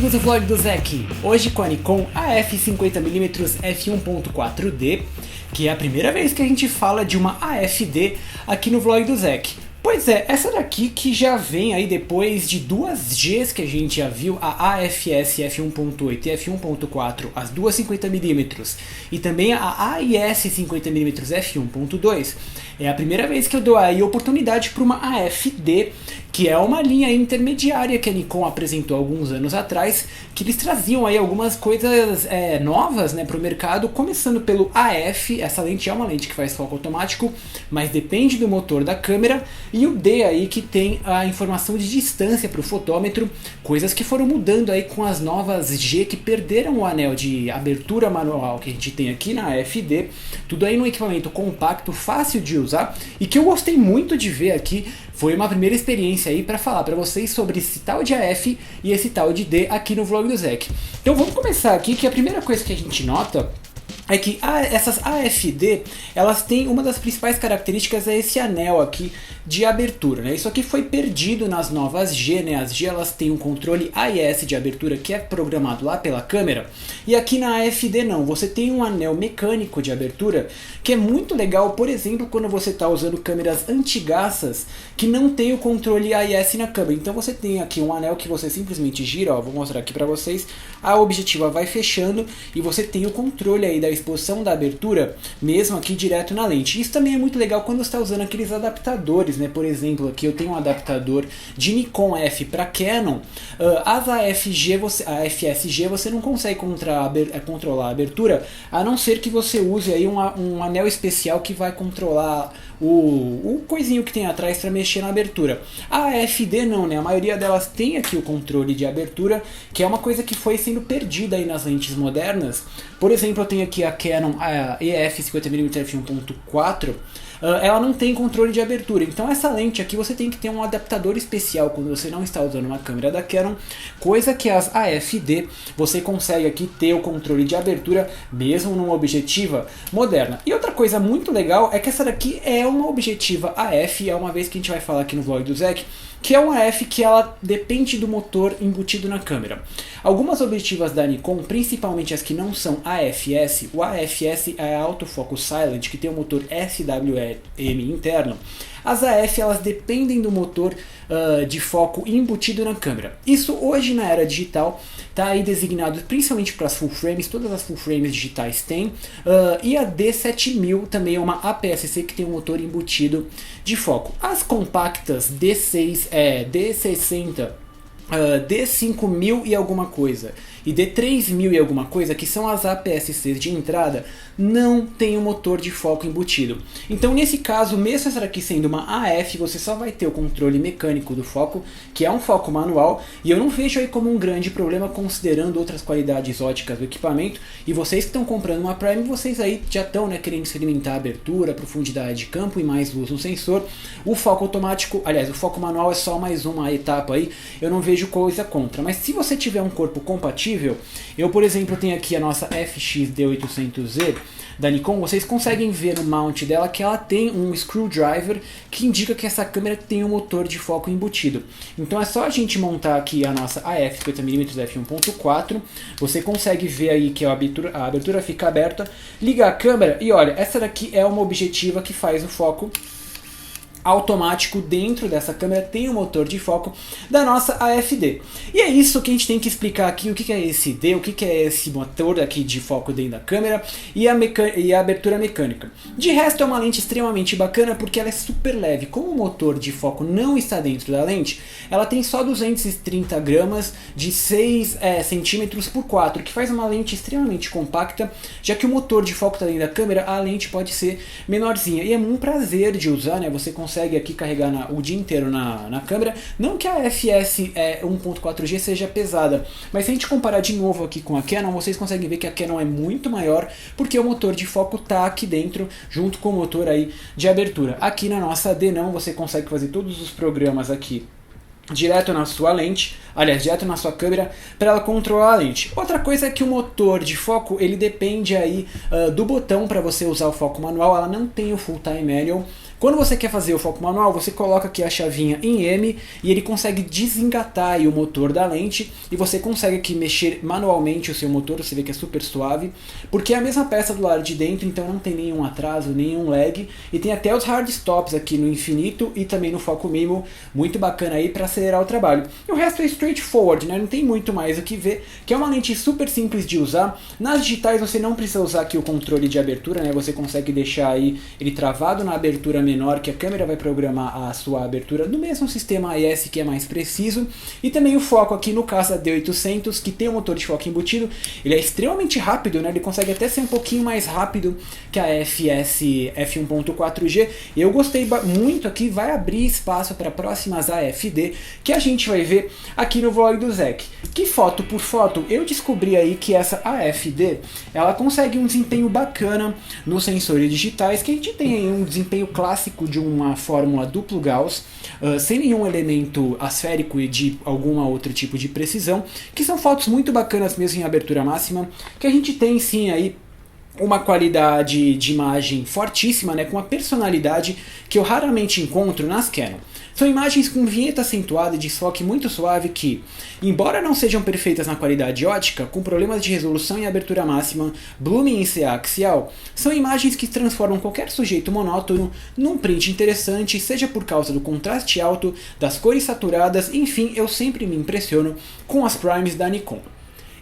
amigos do vlog do Zek! Hoje com a Nikon AF50mm f1.4D, que é a primeira vez que a gente fala de uma AFD aqui no vlog do Zek. Pois é, essa daqui que já vem aí depois de duas Gs que a gente já viu, a AFS f1.8 e f1.4, as duas 50mm, e também a AIS 50mm f1.2. É a primeira vez que eu dou aí oportunidade para uma AFD, que é uma linha intermediária que a Nikon apresentou alguns anos atrás, que eles traziam aí algumas coisas novas, né, para o mercado, começando pelo AF. Essa lente é uma lente que faz foco automático, mas depende do motor da câmera, e o D aí que tem a informação de distância para o fotômetro, coisas que foram mudando aí com as novas G que perderam o anel de abertura manual que a gente tem aqui na AFD, tudo aí num equipamento compacto, fácil de usar, e que eu gostei muito de ver aqui. Foi uma primeira experiência aí para falar para vocês sobre esse tal de AF e esse tal de D aqui no vlog do Zek. Então vamos começar aqui, que a primeira coisa que a gente nota é que essas AFD, elas têm uma das principais características, é esse anel aqui de abertura, né? Isso aqui foi perdido nas novas G, né? As G, elas têm um controle AIS de abertura que é programado lá pela câmera, e aqui na AFD não, você tem um anel mecânico de abertura que é muito legal, por exemplo, quando você está usando câmeras antigaças que não tem o controle AIS na câmera. Então você tem aqui um anel que você simplesmente gira, ó, vou mostrar aqui para vocês, a objetiva vai fechando e você tem o controle aí da exposição da abertura, mesmo aqui direto na lente. Isso também é muito legal quando você está usando aqueles adaptadores, né? Por exemplo, aqui eu tenho um adaptador de Nikon F para Canon. As AFG, a FSG você não consegue controlar a abertura, a não ser que você use aí um anel especial que vai controlar o coisinho que tem atrás para mexer na abertura. A AFD não, né? A maioria delas tem aqui o controle de abertura, que é uma coisa que foi sendo perdida aí nas lentes modernas. Por exemplo, eu tenho aqui a Canon EF 50mm f1.4, ela não tem controle de abertura. Então essa lente aqui você tem que ter um adaptador especial quando você não está usando uma câmera da Canon, coisa que as AFD você consegue aqui ter o controle de abertura mesmo numa objetiva moderna. E outra coisa muito legal é que essa daqui é uma objetiva AF, é uma vez que a gente vai falar aqui no vlog do Zek, que é uma AF que ela depende do motor embutido na câmera. Algumas objetivas da Nikon, principalmente as que não são AFS, o AFS é a Autofocus Silent, que tem o motor SWM interno. As AF, elas dependem do motor de foco embutido na câmera. Isso hoje na era digital está aí designado principalmente para as full frames, todas as full frames digitais têm, e a D7000 também é uma APS-C que tem um motor embutido de foco. As compactas D6, D60, D5000 e alguma coisa, e D3000 e alguma coisa, que são as APS-Cs de entrada, não tem o motor de foco embutido. Então nesse caso, mesmo essa daqui sendo uma AF, você só vai ter o controle mecânico do foco, que é um foco manual, e eu não vejo aí como um grande problema considerando outras qualidades óticas do equipamento. E vocês que estão comprando uma Prime, vocês aí já estão, né, querendo experimentar a abertura, profundidade de campo e mais luz no sensor. O foco automático, aliás, o foco manual é só mais uma etapa aí, eu não vejo coisa contra. Mas se você tiver um corpo compatível, eu, por exemplo, tenho aqui a nossa FX-D800Z da Nikon, vocês conseguem ver no mount dela que ela tem um screwdriver que indica que essa câmera tem um motor de foco embutido. Então é só a gente montar aqui a nossa AF 50mm f1.4, você consegue ver aí que a abertura fica aberta, liga a câmera e olha, essa daqui é uma objetiva que faz o foco automático dentro dessa câmera, tem o motor de foco da nossa AFD. E é isso que a gente tem que explicar aqui, o que é esse D, o que é esse motor aqui de foco dentro da câmera e a abertura mecânica. De resto é uma lente extremamente bacana porque ela é super leve. Como o motor de foco não está dentro da lente, ela tem só 230 gramas de 6 centímetros por 4, que faz uma lente extremamente compacta, já que o motor de foco está dentro da câmera, a lente pode ser menorzinha. E é um prazer de usar, né? Você consegue aqui carregar o dia inteiro na câmera. Não que a FS 1.4G seja pesada, mas se a gente comparar de novo aqui com a Canon, vocês conseguem ver que a Canon é muito maior, porque o motor de foco está aqui dentro, junto com o motor aí de abertura. Aqui na nossa D não, você consegue fazer todos os programas aqui direto na sua lente, aliás, direto na sua câmera, para ela controlar a lente. Outra coisa é que o motor de foco, ele depende aí do botão para você usar o foco manual, ela não tem o full time manual, Quando você quer fazer o foco manual, você coloca aqui a chavinha em M e ele consegue desengatar aí o motor da lente e você consegue aqui mexer manualmente o seu motor, você vê que é super suave, porque é a mesma peça do lado de dentro, então não tem nenhum atraso, nenhum lag, e tem até os hard stops aqui no infinito e também no foco mínimo, muito bacana aí para acelerar o trabalho. E o resto é straightforward, né? Não tem muito mais o que ver, que é uma lente super simples de usar. Nas digitais você não precisa usar aqui o controle de abertura, né? Você consegue deixar aí ele travado na abertura menor, que a câmera vai programar a sua abertura no mesmo sistema AES, que é mais preciso. E também o foco aqui no Casa D800, que tem um motor de foco embutido, ele é extremamente rápido, né? Ele consegue até ser um pouquinho mais rápido que a FS f1.4G. Eu gostei muito aqui, vai abrir espaço para próximas AFD, que a gente vai ver aqui no vlog do Zec. Que foto por foto, eu descobri aí que essa AFD, ela consegue um desempenho bacana nos sensores digitais, que a gente tem aí um desempenho clássico de uma fórmula duplo Gauss, sem nenhum elemento asférico e de alguma outro tipo de precisão, que são fotos muito bacanas mesmo em abertura máxima, que a gente tem sim aí uma qualidade de imagem fortíssima, né, com uma personalidade que eu raramente encontro nas Canon. São imagens com vinheta acentuada e desfoque muito suave que, embora não sejam perfeitas na qualidade ótica, com problemas de resolução e abertura máxima, blooming em CA axial, são imagens que transformam qualquer sujeito monótono num print interessante, seja por causa do contraste alto, das cores saturadas, enfim, eu sempre me impressiono com as primes da Nikon.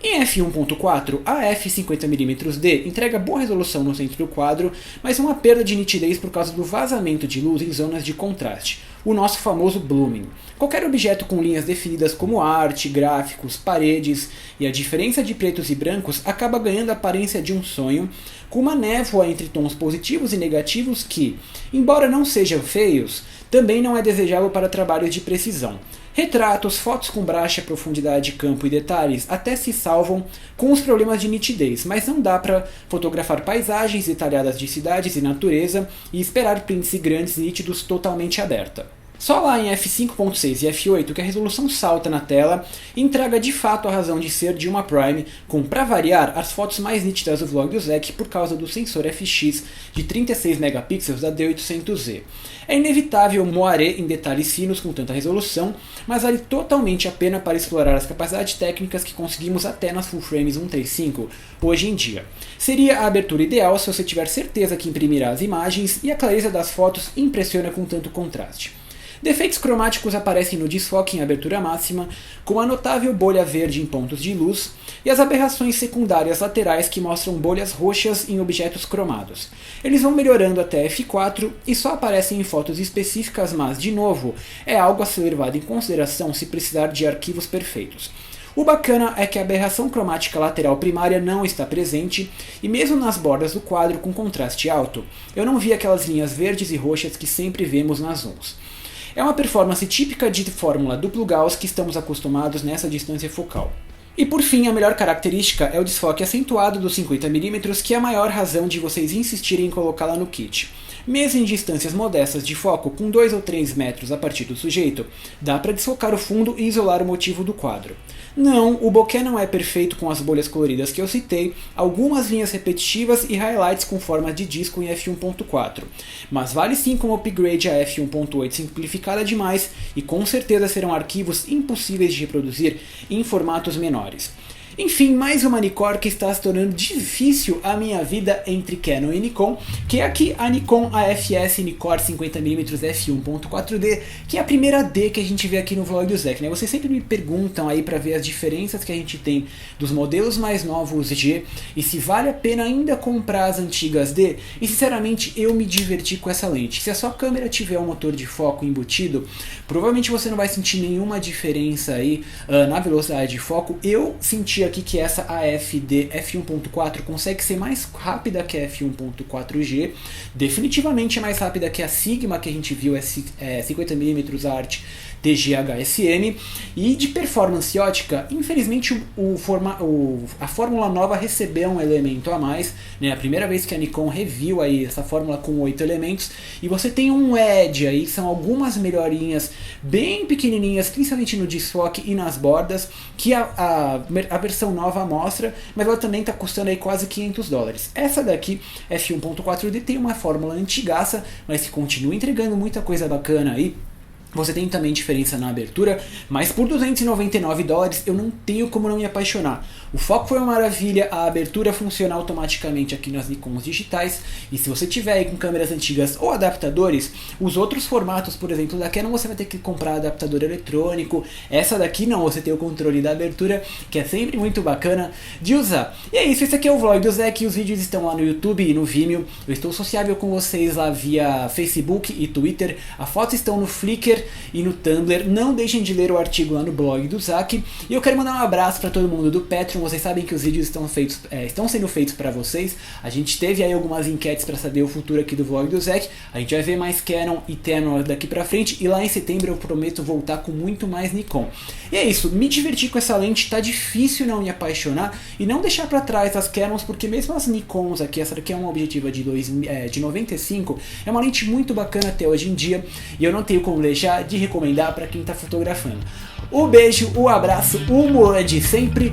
Em f1.4, a f50mm-D entrega boa resolução no centro do quadro, mas uma perda de nitidez por causa do vazamento de luz em zonas de contraste, o nosso famoso blooming. Qualquer objeto com linhas definidas como arte, gráficos, paredes e a diferença de pretos e brancos acaba ganhando a aparência de um sonho, com uma névoa entre tons positivos e negativos que, embora não sejam feios, também não é desejável para trabalhos de precisão. Retratos, fotos com baixa profundidade de campo e detalhes até se salvam com os problemas de nitidez, mas não dá para fotografar paisagens detalhadas de cidades e natureza e esperar prints grandes nítidos totalmente aberta. Só lá em f5.6 e f8 que a resolução salta na tela e entrega de fato a razão de ser de uma Prime, com, para variar, as fotos mais nítidas do vlog do Zec por causa do sensor FX de 36 megapixels da D800Z. É inevitável moaré em detalhes finos com tanta resolução, mas vale totalmente a pena para explorar as capacidades técnicas que conseguimos até nas full frames 135 hoje em dia. Seria a abertura ideal se você tiver certeza que imprimirá as imagens e a clareza das fotos impressiona com tanto contraste. Defeitos cromáticos aparecem no desfoque em abertura máxima, com a notável bolha verde em pontos de luz, e as aberrações secundárias laterais que mostram bolhas roxas em objetos cromados. Eles vão melhorando até f4 e só aparecem em fotos específicas, mas, de novo, é algo a ser levado em consideração se precisar de arquivos perfeitos. O bacana é que a aberração cromática lateral primária não está presente, e mesmo nas bordas do quadro com contraste alto, eu não vi aquelas linhas verdes e roxas que sempre vemos nas zooms. É uma performance típica de fórmula duplo Gauss que estamos acostumados nessa distância focal. E por fim, a melhor característica é o desfoque acentuado dos 50mm, que é a maior razão de vocês insistirem em colocá-la no kit. Mesmo em distâncias modestas de foco, com 2 ou 3 metros a partir do sujeito, dá para desfocar o fundo e isolar o motivo do quadro. Não, o bokeh não é perfeito com as bolhas coloridas que eu citei, algumas linhas repetitivas e highlights com forma de disco em f1.4, mas vale sim como upgrade a f1.8 simplificada demais e com certeza serão arquivos impossíveis de reproduzir em formatos menores. Enfim, mais uma Nikkor que está se tornando difícil a minha vida entre Canon e Nikon, que é aqui a Nikon AFS Nikkor 50mm f1.4D, que é a primeira D que a gente vê aqui no vlog do Zec, né? Vocês sempre me perguntam aí para ver as diferenças que a gente tem dos modelos mais novos G e se vale a pena ainda comprar as antigas D, e sinceramente eu me diverti com essa lente. Se a sua câmera tiver um motor de foco embutido, provavelmente você não vai sentir nenhuma diferença aí na velocidade de foco. Eu senti aqui que essa AFD f1.4 consegue ser mais rápida que a f1.4G, definitivamente é mais rápida que a Sigma que a gente viu, 50mm Art TG-HSM, e de performance ótica, infelizmente a fórmula nova recebeu um elemento a mais, né? A primeira vez que a Nikon reviu aí essa fórmula com 8 elementos, e você tem um edge aí, são algumas melhorinhas bem pequenininhas, principalmente no desfoque e nas bordas, que a versão versão nova à mostra, mas ela também está custando aí quase $500. Essa daqui, f1.4D, tem uma fórmula antigaça, mas que continua entregando muita coisa bacana aí. Você tem também diferença na abertura, mas por $299 eu não tenho como não me apaixonar. O foco foi uma maravilha, a abertura funciona automaticamente aqui nas Nikons digitais, e se você tiver aí com câmeras antigas ou adaptadores, os outros formatos, por exemplo, da Canon, você vai ter que comprar adaptador eletrônico. Essa daqui não, você tem o controle da abertura, que é sempre muito bacana de usar. E é isso, esse aqui é o vlog do Zek, os vídeos estão lá no YouTube e no Vimeo, eu estou sociável com vocês lá via Facebook e Twitter, as fotos estão no Flickr e no Tumblr. Não deixem de ler o artigo lá no blog do Zak. E eu quero mandar um abraço para todo mundo do Patreon. Vocês sabem que os vídeos estão sendo feitos para vocês. A gente teve aí algumas enquetes para saber o futuro aqui do vlog do Zak. A gente vai ver mais Canon e Tamron daqui para frente, e lá em setembro eu prometo voltar com muito mais Nikon. E é isso, me divertir com essa lente, tá difícil não me apaixonar e não deixar para trás as Canons, porque mesmo as Nikons aqui, essa daqui é uma objetiva de 95, é uma lente muito bacana até hoje em dia, e eu não tenho como deixar de recomendar para quem está fotografando. O beijo, o abraço, o humor de sempre.